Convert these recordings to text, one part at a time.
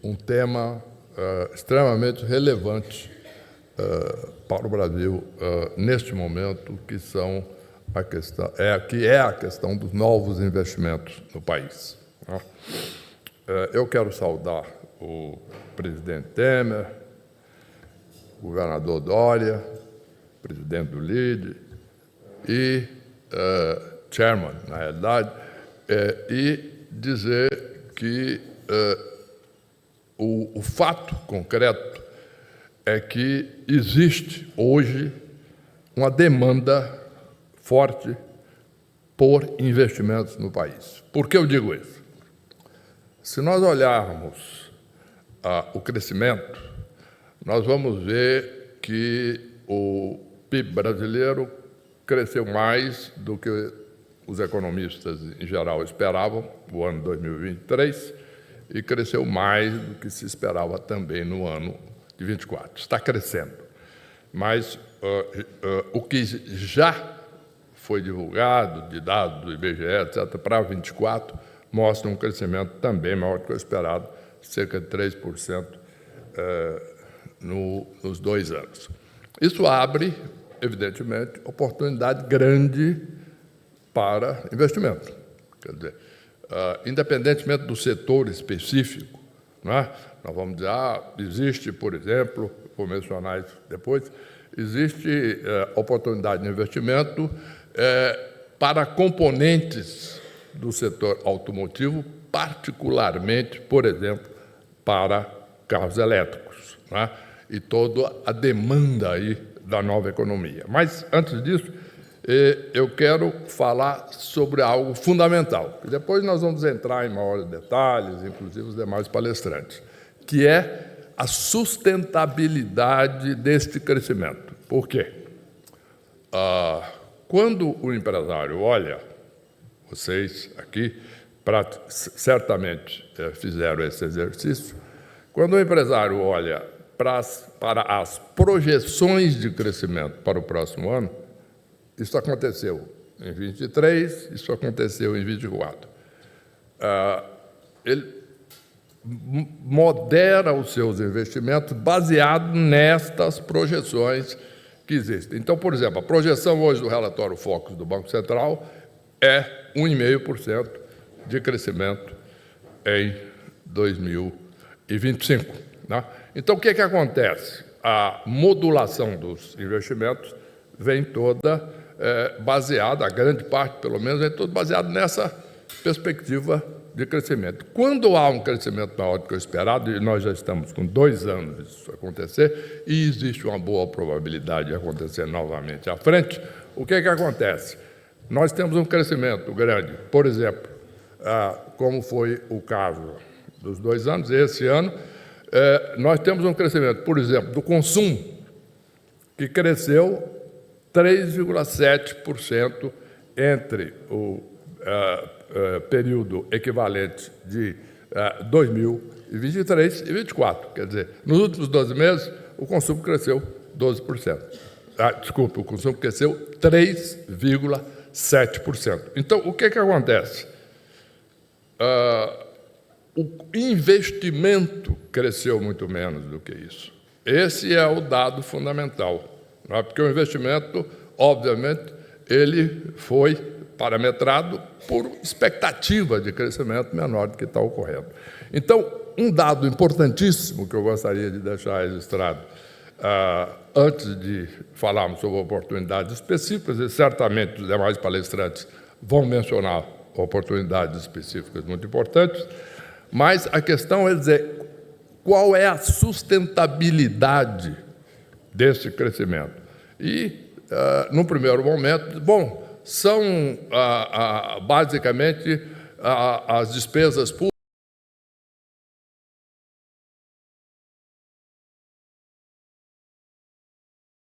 um tema extremamente relevante para o Brasil neste momento, que é a questão dos novos investimentos no país. Eu quero saudar o presidente Temer, o governador Dória, presidente do LIDE e chairman, na realidade, e dizer que o fato concreto é que existe hoje uma demanda forte por investimentos no país. Por que eu digo isso? Se nós olharmos o crescimento, nós vamos ver que o PIB brasileiro cresceu mais do que os economistas, em geral, esperavam no ano 2023 e cresceu mais do que se esperava também no ano de 24. Está crescendo. Mas o que já foi divulgado, de dados do IBGE, etc., para 24, mostra um crescimento também maior do que o esperado, cerca de 3% nos 2 anos. Isso abre, evidentemente, oportunidade grande para investimento. Quer dizer, independentemente do setor específico, não é? Nós vamos dizer, existe, por exemplo, vou mencionar isso depois, existe oportunidade de investimento para componentes do setor automotivo, particularmente, por exemplo, para carros elétricos, não é? E toda a demanda aí da nova economia. Mas, antes disso, eu quero falar sobre algo fundamental, e depois nós vamos entrar em maiores detalhes, inclusive os demais palestrantes, que é a sustentabilidade deste crescimento. Por quê? Quando o empresário olha, vocês aqui certamente fizeram esse exercício, quando o empresário olha para as projeções de crescimento para o próximo ano, isso aconteceu em 23, isso aconteceu em 24. Ele modera os seus investimentos baseado nestas projeções que existem. Então, por exemplo, a projeção hoje do relatório Focus do Banco Central é 1,5% de crescimento em 2025. Né? Então, o que acontece? A modulação dos investimentos vem toda baseada, a grande parte, pelo menos, vem toda baseada nessa perspectiva de crescimento. Quando há um crescimento maior do que o esperado, e nós já estamos com 2 anos disso acontecer, e existe uma boa probabilidade de acontecer novamente à frente, o que acontece? Nós temos um crescimento grande, por exemplo, como foi o caso dos 2 anos, esse ano, nós temos um crescimento, por exemplo, do consumo, que cresceu 3,7% entre o período equivalente de 2023 e 2024. Quer dizer, nos últimos 12 meses, o consumo cresceu 12%. Desculpe, o consumo cresceu 3,7%. Então, o que acontece? O investimento cresceu muito menos do que isso. Esse é o dado fundamental, não é? Porque o investimento, obviamente, ele foi parametrado por expectativa de crescimento menor do que está ocorrendo. Então, um dado importantíssimo que eu gostaria de deixar registrado, antes de falarmos sobre oportunidades específicas, e certamente os demais palestrantes vão mencionar oportunidades específicas muito importantes, mas a questão é dizer qual é a sustentabilidade desse crescimento. E, no primeiro momento, bom, são basicamente as despesas públicas,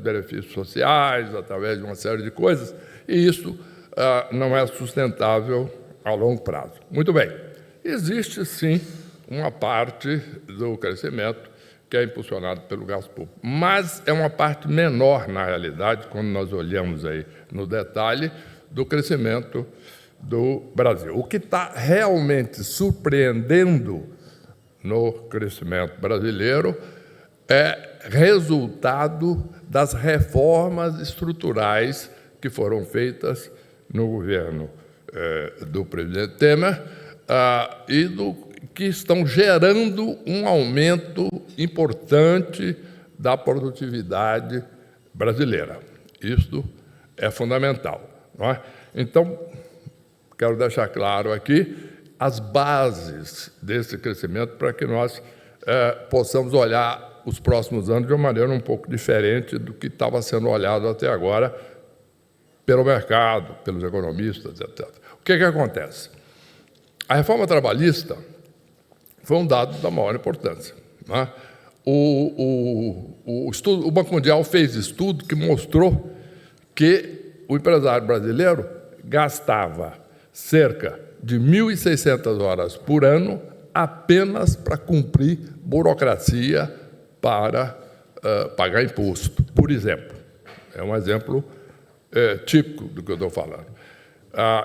benefícios sociais, através de uma série de coisas, e isso não é sustentável a longo prazo. Muito bem, existe sim uma parte do crescimento que é impulsionado pelo gasto público, mas é uma parte menor, na realidade, quando nós olhamos aí no detalhe, do crescimento do Brasil. O que está realmente surpreendendo no crescimento brasileiro é resultado das reformas estruturais que foram feitas no governo do presidente Temer e que estão gerando um aumento importante da produtividade brasileira. Isso é fundamental, não é? Então, quero deixar claro aqui as bases desse crescimento para que nós possamos olhar os próximos anos de uma maneira um pouco diferente do que estava sendo olhado até agora pelo mercado, pelos economistas, etc. O que acontece? A reforma trabalhista foi um dado da maior importância, não é? O Banco Mundial fez estudo que mostrou que o empresário brasileiro gastava cerca de 1.600 horas por ano apenas para cumprir burocracia para pagar imposto, por exemplo. É um exemplo típico do que eu estou falando.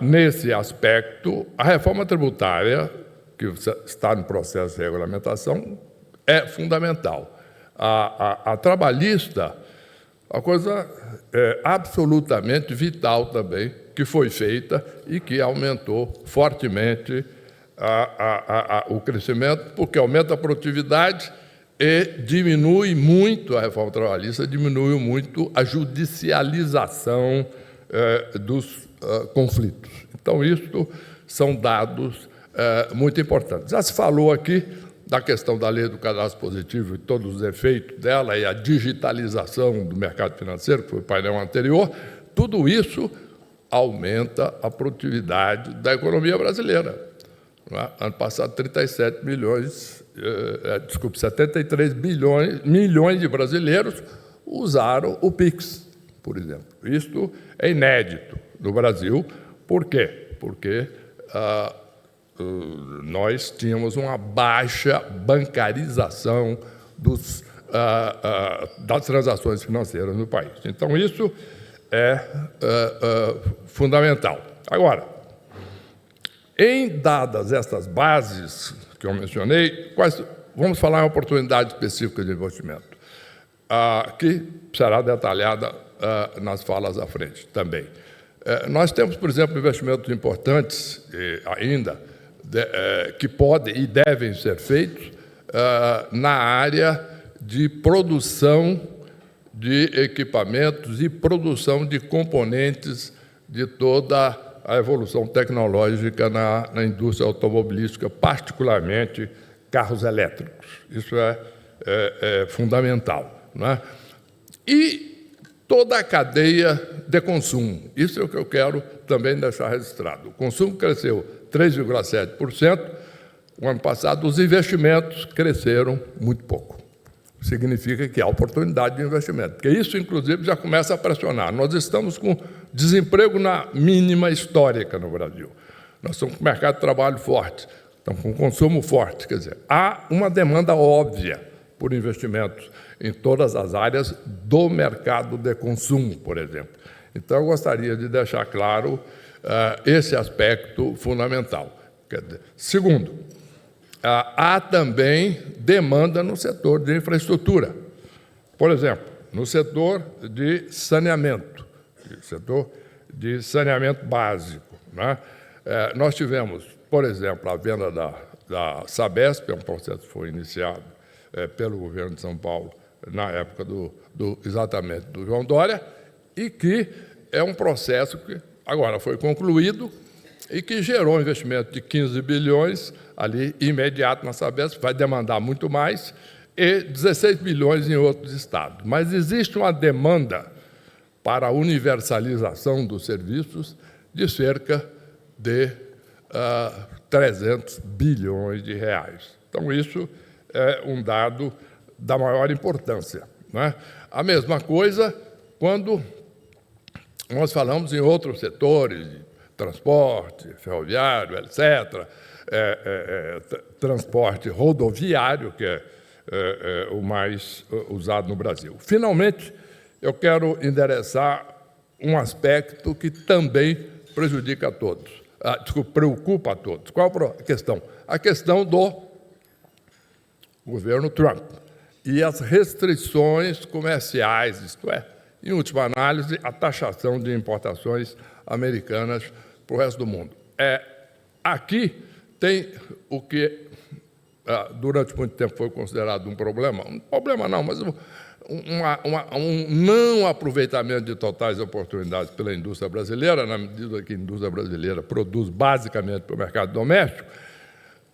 Nesse aspecto, a reforma tributária, que está no processo de regulamentação, é fundamental. A trabalhista, a coisa absolutamente vital também, que foi feita e que aumentou fortemente o crescimento, porque aumenta a produtividade e diminui muito, a reforma trabalhista diminui muito a judicialização dos conflitos. Então, isso são dados muito importantes. Já se falou aqui da questão da lei do cadastro positivo e todos os efeitos dela e a digitalização do mercado financeiro, que foi o painel anterior. Tudo isso aumenta a produtividade da economia brasileira. Ano passado, 73 milhões de brasileiros usaram o Pix, por exemplo. Isto é inédito no Brasil. Por quê? Porque nós tínhamos uma baixa bancarização das transações financeiras no país. Então, isso é fundamental. Agora, dadas estas bases que eu mencionei, vamos falar em oportunidade específica de investimento, que será detalhada nas falas à frente também. Nós temos, por exemplo, investimentos importantes ainda, que podem e devem ser feitos na área de produção de equipamentos e produção de componentes de toda a evolução tecnológica na indústria automobilística, particularmente carros elétricos. Isso é fundamental, não é? E toda a cadeia de consumo. Isso é o que eu quero também deixar registrado. O consumo cresceu 3,7%. O ano passado, os investimentos cresceram muito pouco. Significa que há oportunidade de investimento, porque isso, inclusive, já começa a pressionar. Nós estamos com desemprego na mínima histórica no Brasil. Nós estamos com mercado de trabalho forte, estamos com consumo forte. Quer dizer, há uma demanda óbvia por investimentos em todas as áreas do mercado de consumo, por exemplo. Então, eu gostaria de deixar claro esse aspecto fundamental. Quer dizer, segundo, há também demanda no setor de infraestrutura. Por exemplo, no setor de saneamento, básico, né? Nós tivemos, por exemplo, a venda da Sabesp, um processo que foi iniciado pelo governo de São Paulo na época exatamente do João Dória, e que é um processo que agora foi concluído e que gerou um investimento de 15 bilhões ali imediato na Sabesp, vai demandar muito mais, e 16 bilhões em outros estados. Mas existe uma demanda para a universalização dos serviços de cerca de 300 bilhões de reais. Então, isso é um dado da maior importância, né? A mesma coisa quando nós falamos em outros setores, de transporte ferroviário, etc., transporte rodoviário, que é o mais usado no Brasil. Finalmente, eu quero endereçar um aspecto que também prejudica a todos, preocupa a todos. Qual a questão? A questão do governo Trump, e as restrições comerciais, isto é, em última análise, a taxação de importações americanas para o resto do mundo. Aqui tem o que, durante muito tempo, foi considerado um problema não, mas um não aproveitamento de totais oportunidades pela indústria brasileira, na medida que a indústria brasileira produz basicamente para o mercado doméstico,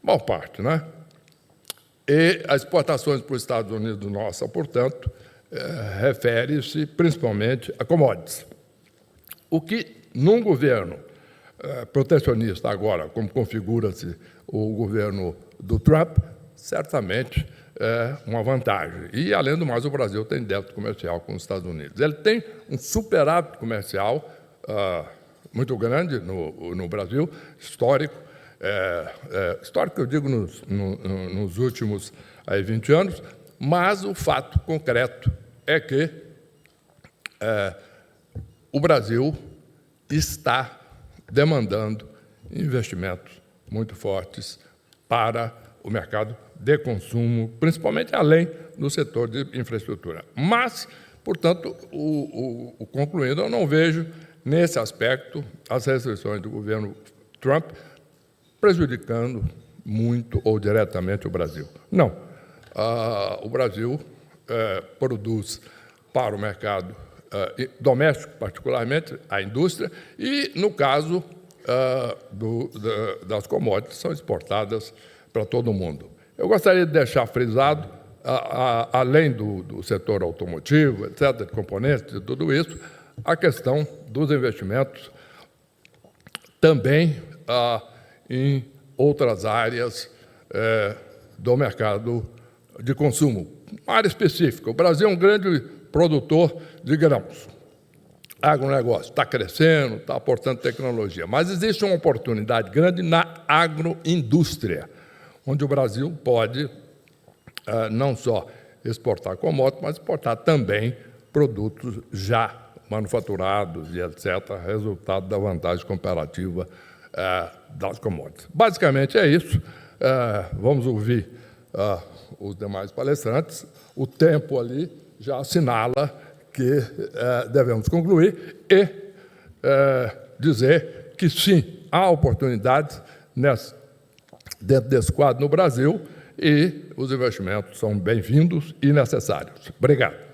boa parte, né? E as exportações para os Estados Unidos nossa, portanto, refere-se principalmente a commodities. O que, num governo protecionista agora, como configura-se o governo do Trump, certamente é uma vantagem. E, além do mais, o Brasil tem débito comercial com os Estados Unidos. Ele tem um superávit comercial muito grande no Brasil, histórico. Histórico, eu digo, nos últimos 20 anos, mas o fato concreto é que o Brasil está demandando investimentos muito fortes para o mercado de consumo, principalmente além do setor de infraestrutura. Mas, portanto, concluindo, eu não vejo, nesse aspecto, as restrições do governo Trump prejudicando muito ou diretamente o Brasil. Não. O Brasil produz para o mercado doméstico, particularmente, a indústria, e, no caso das commodities, são exportadas para todo o mundo. Eu gostaria de deixar frisado, além do setor automotivo, etc., de componentes, de tudo isso, a questão dos investimentos também em outras áreas do mercado de consumo. Uma área específica. O Brasil é um grande produtor de grãos. Agronegócio está crescendo, está aportando tecnologia, mas existe uma oportunidade grande na agroindústria, onde o Brasil pode não só exportar commodities, mas exportar também produtos já manufaturados e etc., resultado da vantagem comparativa das commodities. Basicamente é isso. Vamos ouvir os demais palestrantes. O tempo ali já assinala que devemos concluir e dizer que, sim, há oportunidades dentro desse quadro no Brasil e os investimentos são bem-vindos e necessários. Obrigado.